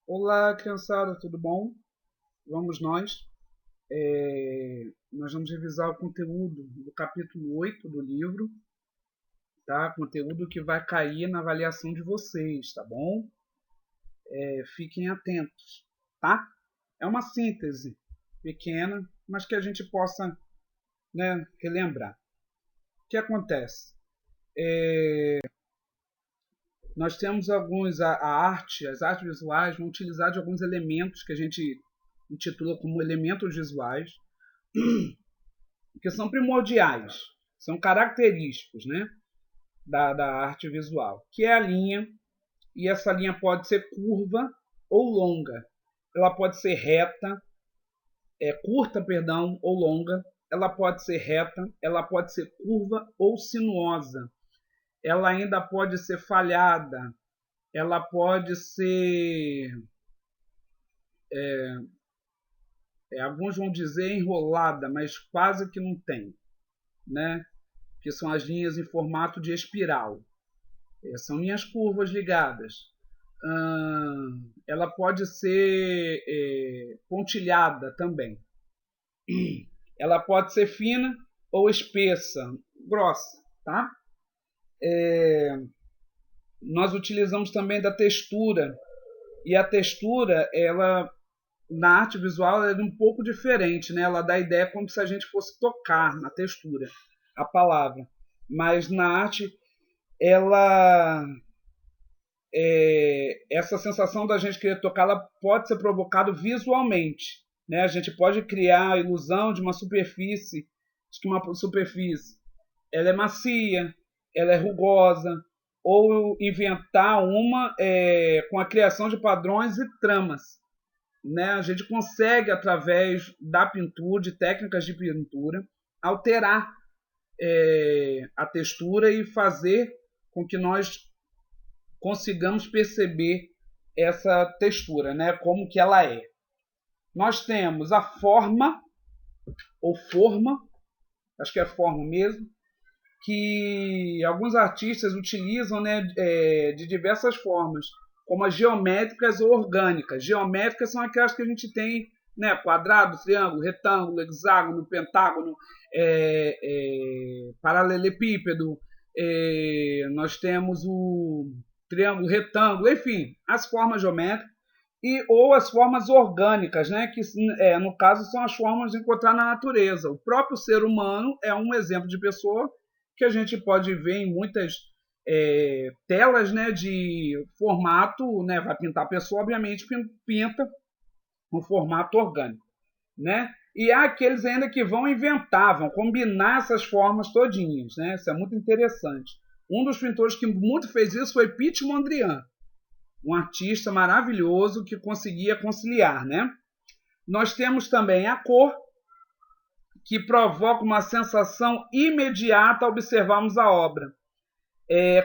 Olá, criançada, tudo bom? Vamos nós. Nós vamos revisar o conteúdo do capítulo 8 do livro, tá? Conteúdo que vai cair na avaliação de vocês, tá bom? Fiquem atentos, tá? É uma síntese pequena, mas que a gente possa, né, relembrar. O que acontece? Nós temos as artes visuais vão utilizar de alguns elementos que a gente intitula como elementos visuais, que são primordiais, são característicos, né, da arte visual, que é a linha, e essa linha pode ser curva ou longa. Ela pode ser reta, curta, perdão, ou longa. Ela pode ser reta, ela pode ser curva ou sinuosa. Ela ainda pode ser falhada, ela pode ser, alguns vão dizer enrolada, mas quase que não tem, né? Que são as linhas em formato de espiral. São linhas curvas ligadas. Ela pode ser pontilhada também. Ela pode ser fina ou espessa, grossa, tá? Nós utilizamos também da textura, e a textura, ela na arte visual, ela é um pouco diferente, né? Ela dá a ideia como se a gente fosse tocar na textura a palavra, mas na arte ela essa sensação da gente querer tocar, ela pode ser provocada visualmente, né? A gente pode criar a ilusão de uma superfície, de que uma superfície ela é macia, ela é rugosa, ou inventar uma com a criação de padrões e tramas, né? A gente consegue, através da pintura, de técnicas de pintura, alterar a textura e fazer com que nós consigamos perceber essa textura, né? Como que ela é. Nós temos a forma, ou forma, acho que é forma mesmo, que alguns artistas utilizam, né, de diversas formas, como as geométricas ou orgânicas. Geométricas são aquelas que a gente tem, né, quadrado, triângulo, retângulo, hexágono, pentágono, paralelepípedo. Nós temos o triângulo, retângulo, enfim, as formas geométricas ou as formas orgânicas, né, que no caso são as formas de encontrar na natureza. O próprio ser humano é um exemplo de pessoa que a gente pode ver em muitas telas, né, de formato, né, vai pintar a pessoa, obviamente pinta um formato orgânico, né? E há aqueles ainda que vão inventar, vão combinar essas formas todinhas, né? Isso é muito interessante. Um dos pintores que muito fez isso foi Piet Mondrian, um artista maravilhoso que conseguia conciliar, né? Nós temos também a cor, que provoca uma sensação imediata ao observarmos a obra.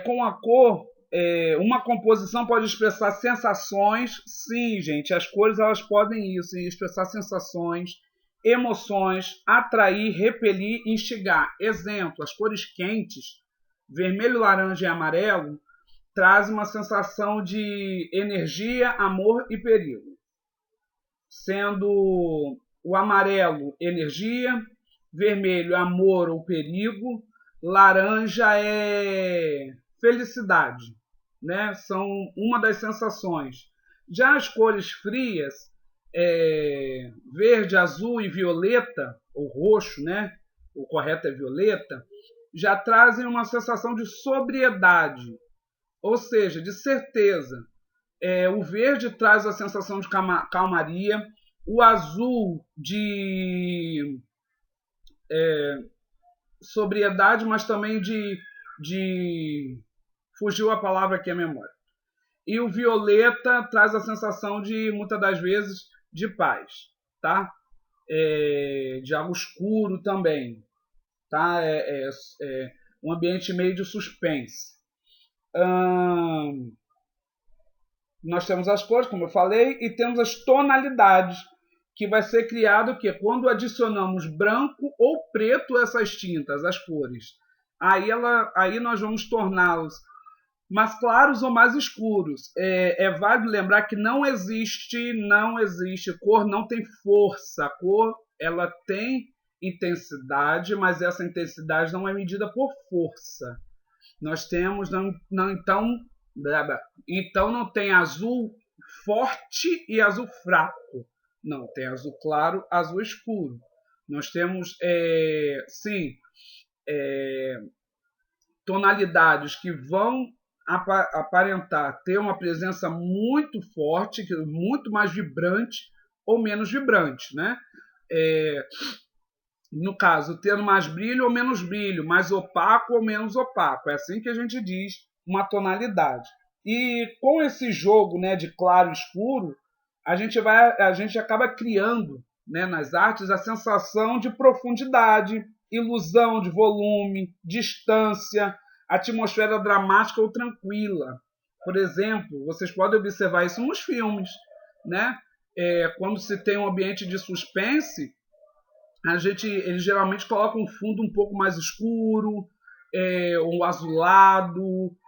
Com a cor, uma composição pode expressar sensações. Sim, gente, as cores elas podem isso, expressar sensações, emoções, atrair, repelir, instigar. Exemplo, as cores quentes, vermelho, laranja e amarelo, trazem uma sensação de energia, amor e perigo. Sendo o amarelo energia, vermelho amor ou perigo, laranja é felicidade, né? São uma das sensações. Já as cores frias, verde, azul e violeta, ou roxo, né? O correto é violeta, já trazem uma sensação de sobriedade, ou seja, de certeza. O verde traz a sensação de calmaria, o azul de sobriedade, mas também de fugiu a palavra aqui a memória. E o violeta traz a sensação de, muitas das vezes, de paz, tá? De algo escuro também, tá? Um ambiente meio de suspense. Nós temos as cores, como eu falei, e temos as tonalidades, que vai ser criado que quando adicionamos branco ou preto a essas tintas, as cores, aí nós vamos torná-los mais claros ou mais escuros. É válido lembrar que não existe cor, não tem força. A cor ela tem intensidade, mas essa intensidade não é medida por força. Nós temos então não tem azul forte e azul fraco. Não, tem azul claro, azul escuro. Nós temos sim tonalidades que vão aparentar ter uma presença muito forte, muito mais vibrante ou menos vibrante, né? No caso, tendo mais brilho ou menos brilho, mais opaco ou menos opaco. É assim que a gente diz uma tonalidade. E com esse jogo, né, de claro e escuro, a gente acaba criando, né, nas artes a sensação de profundidade, ilusão de volume, distância, atmosfera dramática ou tranquila. Por exemplo, vocês podem observar isso nos filmes, né? Quando se tem um ambiente de suspense, eles geralmente colocam um fundo um pouco mais escuro, ou azulado,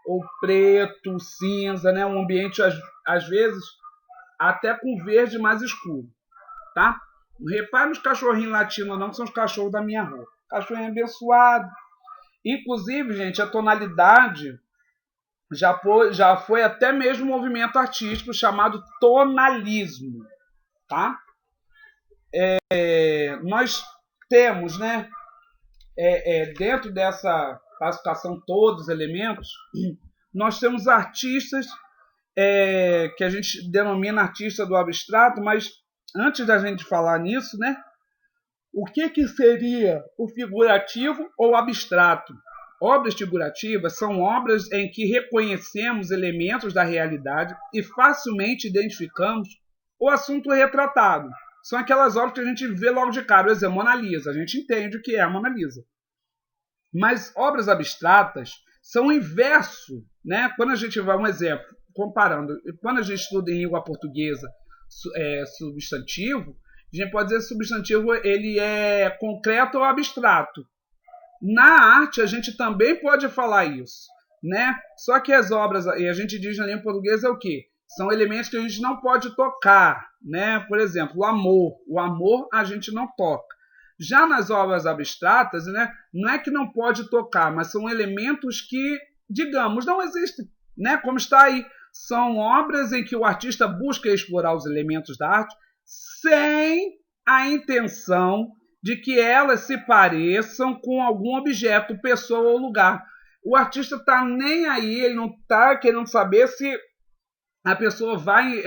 ou preto, cinza, né? Um ambiente às vezes até com verde mais escuro, tá? Não repare nos cachorrinhos latinos não, que são os cachorros da minha rua. Cachorrinho abençoado. Inclusive, gente, a tonalidade já foi até mesmo um movimento artístico chamado tonalismo, tá? Nós temos, né, dentro dessa classificação todos os elementos, nós temos artistas que a gente denomina artista do abstrato, mas antes da gente falar nisso, né, o que seria o figurativo ou abstrato? Obras figurativas são obras em que reconhecemos elementos da realidade e facilmente identificamos o assunto retratado. São aquelas obras que a gente vê logo de cara. Por exemplo, Mona Lisa. A gente entende o que é a Mona Lisa. Mas obras abstratas são o inverso, né? Quando a gente vai, um exemplo, comparando, quando a gente estuda em língua portuguesa substantivo, a gente pode dizer que o substantivo ele é concreto ou abstrato. Na arte, a gente também pode falar isso, né? Só que as obras, e a gente diz na língua portuguesa, é o quê? São elementos que a gente não pode tocar, né? Por exemplo, o amor. O amor a gente não toca. Já nas obras abstratas, né, não é que não pode tocar, mas são elementos que, digamos, não existem, né? Como está aí. São obras em que o artista busca explorar os elementos da arte sem a intenção de que elas se pareçam com algum objeto, pessoa ou lugar. O artista está nem aí, ele não está querendo saber se a pessoa vai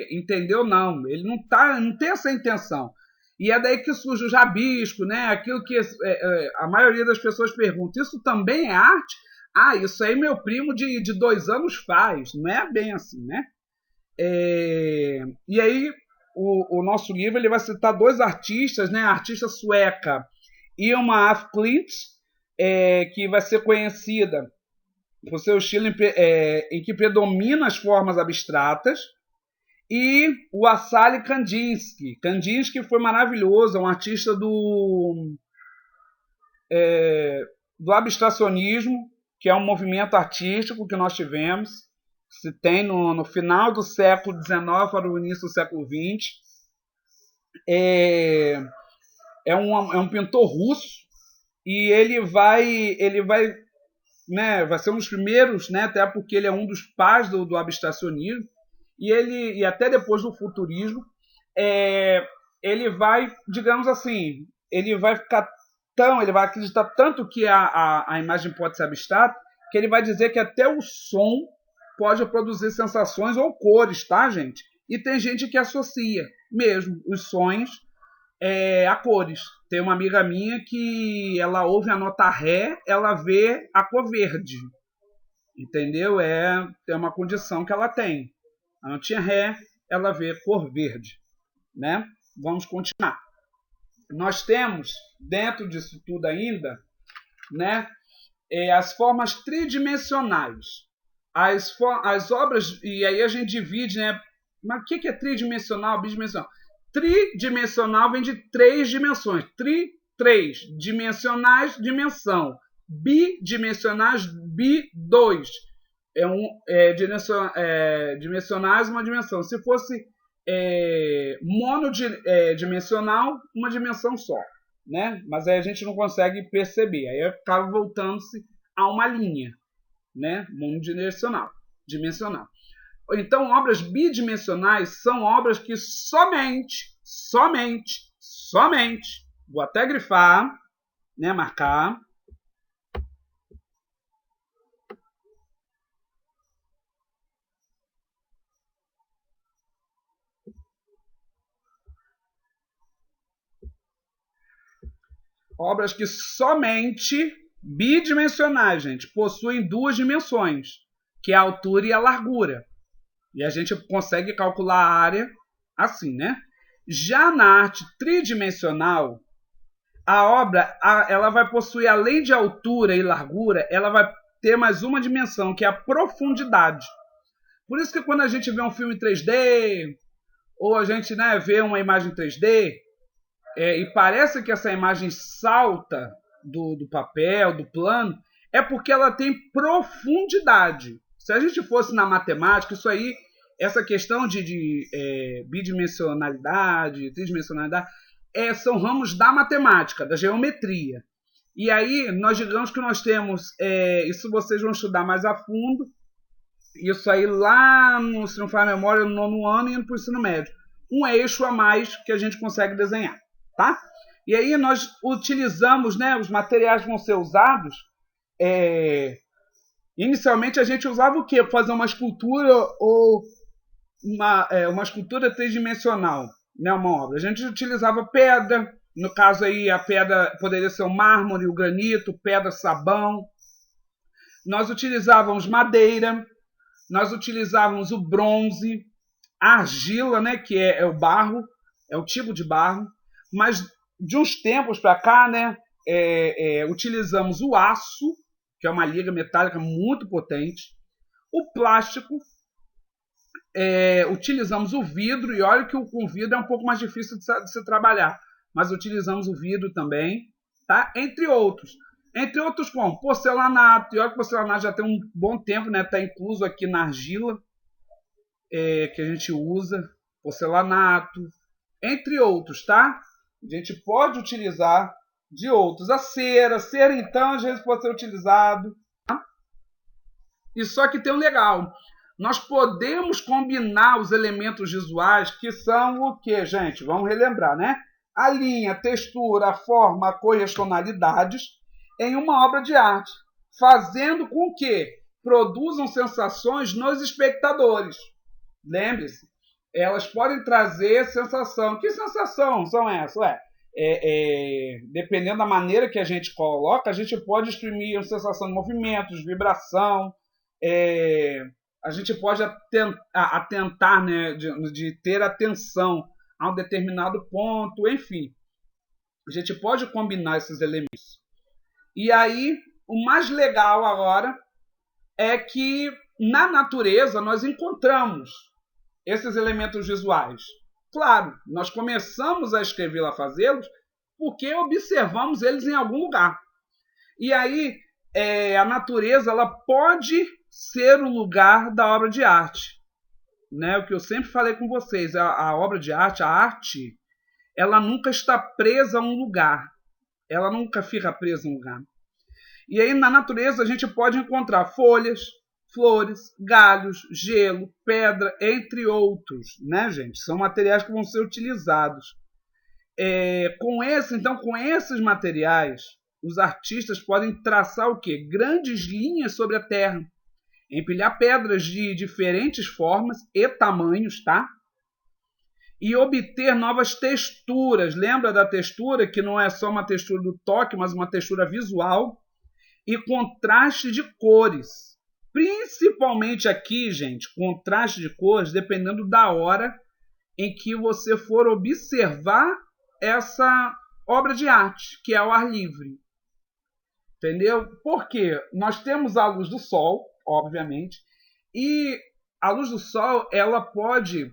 entender ou não. Ele não tem essa intenção. E é daí que surge o rabisco, né? Aquilo que a maioria das pessoas pergunta, isso também é arte? Ah, isso aí meu primo de 2 anos faz. Não é bem assim, né? E aí o nosso livro ele vai citar 2 artistas, né? A artista sueca Irma af Klint, que vai ser conhecida por seu estilo em que predomina as formas abstratas, e o Wassily Kandinsky. Kandinsky foi maravilhoso, é um artista do abstracionismo, que é um movimento artístico que nós tivemos, se tem no final do século XIX para o início do século XX. É um pintor russo e ele vai ser um dos primeiros, né, até porque ele é um dos pais do abstracionismo e até depois do futurismo, ele vai, digamos assim, ele vai acreditar tanto que a imagem pode ser abstrata, que ele vai dizer que até o som pode produzir sensações ou cores, tá, gente? E tem gente que associa mesmo os sons a cores. Tem uma amiga minha que ela ouve a nota Ré, ela vê a cor verde. Entendeu? É uma condição que ela tem. A notinha Ré, ela vê cor verde. Né? Vamos continuar. Nós temos, dentro disso tudo ainda, né, as formas tridimensionais. As obras, e aí a gente divide, né? Mas o que é tridimensional, bidimensional? Tridimensional vem de 3 dimensões. 3 dimensionais, dimensão. Bidimensionais, 2. dimensionais, uma dimensão. Se fosse monodimensional, uma dimensão só, né? Mas aí a gente não consegue perceber. Aí acaba voltando-se a uma linha, né? Monodimensional, dimensional. Então, obras bidimensionais são obras que somente, vou até grifar, né? Marcar. Obras que somente bidimensionais, gente, possuem duas dimensões, que é a altura e a largura. E a gente consegue calcular a área assim, né? Já na arte tridimensional, a obra ela vai possuir, além de altura e largura, ela vai ter mais uma dimensão, que é a profundidade. Por isso que quando a gente vê um filme 3D, ou a gente, né, vê uma imagem 3D, e parece que essa imagem salta do papel, do plano, é porque ela tem profundidade. Se a gente fosse na matemática, isso aí, essa questão de bidimensionalidade, tridimensionalidade, são ramos da matemática, da geometria. E aí, nós digamos que nós temos, isso vocês vão estudar mais a fundo, isso aí lá, se não faz memória, no 9º ano e indo para o ensino médio. Um eixo a mais que a gente consegue desenhar, tá? E aí nós utilizamos, né, os materiais vão ser usados. Inicialmente a gente usava o quê? Para fazer uma escultura ou uma escultura tridimensional, né, uma obra. A gente utilizava pedra, no caso aí a pedra poderia ser o mármore, o granito, pedra, sabão. Nós utilizávamos madeira, nós utilizávamos o bronze, a argila, né, que é o barro, é o tipo de barro, mas de uns tempos para cá, né, utilizamos o aço, que é uma liga metálica muito potente, o plástico, utilizamos o vidro, e olha que com vidro é um pouco mais difícil de se trabalhar, mas utilizamos o vidro também, tá? Entre outros. Entre outros como porcelanato, e olha que o porcelanato já tem um bom tempo, né? Está incluso aqui na argila, que a gente usa, porcelanato, entre outros, tá? A gente pode utilizar de outros. A cera então, às vezes pode ser utilizado. Tá? E só que tem um legal. Nós podemos combinar os elementos visuais, que são o que, gente? Vamos relembrar, né? A linha, a textura, a forma, a cor e as tonalidades em uma obra de arte, fazendo com que produzam sensações nos espectadores. Lembre-se, elas podem trazer sensação. Que sensação são essas? Dependendo da maneira que a gente coloca, a gente pode exprimir uma sensação de movimentos, vibração, a gente pode atentar, né, de ter atenção a um determinado ponto, enfim. A gente pode combinar esses elementos. E aí, o mais legal agora é que na natureza nós encontramos esses elementos visuais. Claro, nós começamos a escrevê-los, a fazê-los, porque observamos eles em algum lugar. E aí, a natureza ela pode ser o lugar da obra de arte. Né? O que eu sempre falei com vocês, a obra de arte, a arte, ela nunca está presa a um lugar. Ela nunca fica presa a um lugar. E aí, na natureza, a gente pode encontrar folhas, flores, galhos, gelo, pedra, entre outros, né, gente? São materiais que vão ser utilizados. Com esses materiais, os artistas podem traçar o quê? Grandes linhas sobre a terra, empilhar pedras de diferentes formas e tamanhos, tá? E obter novas texturas. Lembra da textura, que não é só uma textura do toque, mas uma textura visual e contraste de cores. Principalmente aqui, gente, contraste de cores, dependendo da hora em que você for observar essa obra de arte, que é ao ar livre. Entendeu? Porque nós temos a luz do sol, obviamente, e a luz do sol ela pode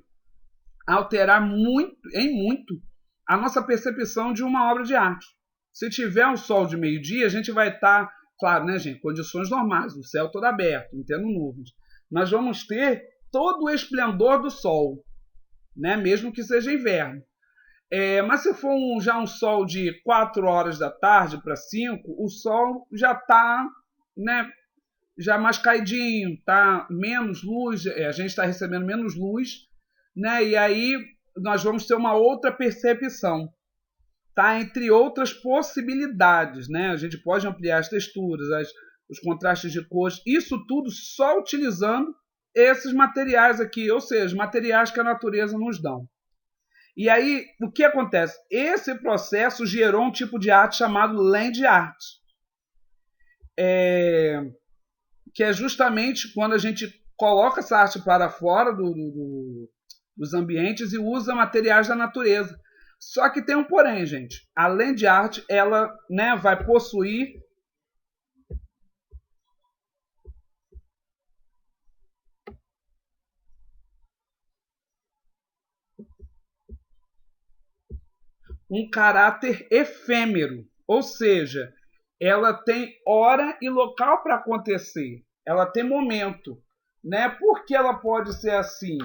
alterar muito a nossa percepção de uma obra de arte. Se tiver um sol de meio-dia, a gente vai estar claro, né, gente, condições normais, o céu todo aberto, não tendo nuvens. Nós vamos ter todo o esplendor do sol, né, mesmo que seja inverno. Mas se for já um sol de 4 horas da tarde para 5, o sol já está, né, já mais caidinho, tá menos luz, a gente está recebendo menos luz, né? E aí nós vamos ter uma outra percepção, tá? Entre outras possibilidades, né? A gente pode ampliar as texturas, os contrastes de cores, isso tudo só utilizando esses materiais aqui, ou seja, materiais que a natureza nos dá. E aí, o que acontece? Esse processo gerou um tipo de arte chamado land art. Que é justamente quando a gente coloca essa arte para fora dos ambientes e usa materiais da natureza. Só que tem um porém, gente. A land art, ela, né, vai possuir um caráter efêmero, ou seja, ela tem hora e local para acontecer, ela tem momento, né? Porque ela pode ser assim,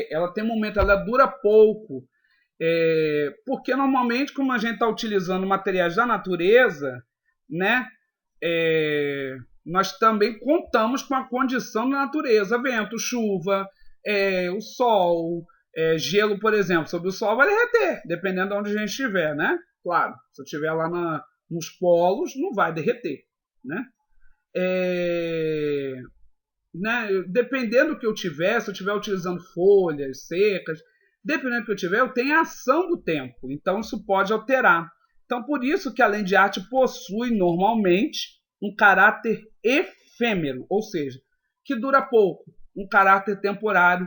ela tem momento, ela dura pouco, porque normalmente, como a gente está utilizando materiais da natureza, né? Nós também contamos com a condição da natureza, vento, chuva, o sol, gelo, por exemplo, sobre o sol vai derreter, dependendo de onde a gente estiver, né? Claro, se eu estiver lá nos polos, não vai derreter, né? Né? Dependendo do que eu tiver, se eu estiver utilizando folhas secas, dependendo do que eu tiver, eu tenho a ação do tempo, então isso pode alterar. Então, por isso que a land art possui normalmente um caráter efêmero, ou seja, que dura pouco, um caráter temporário,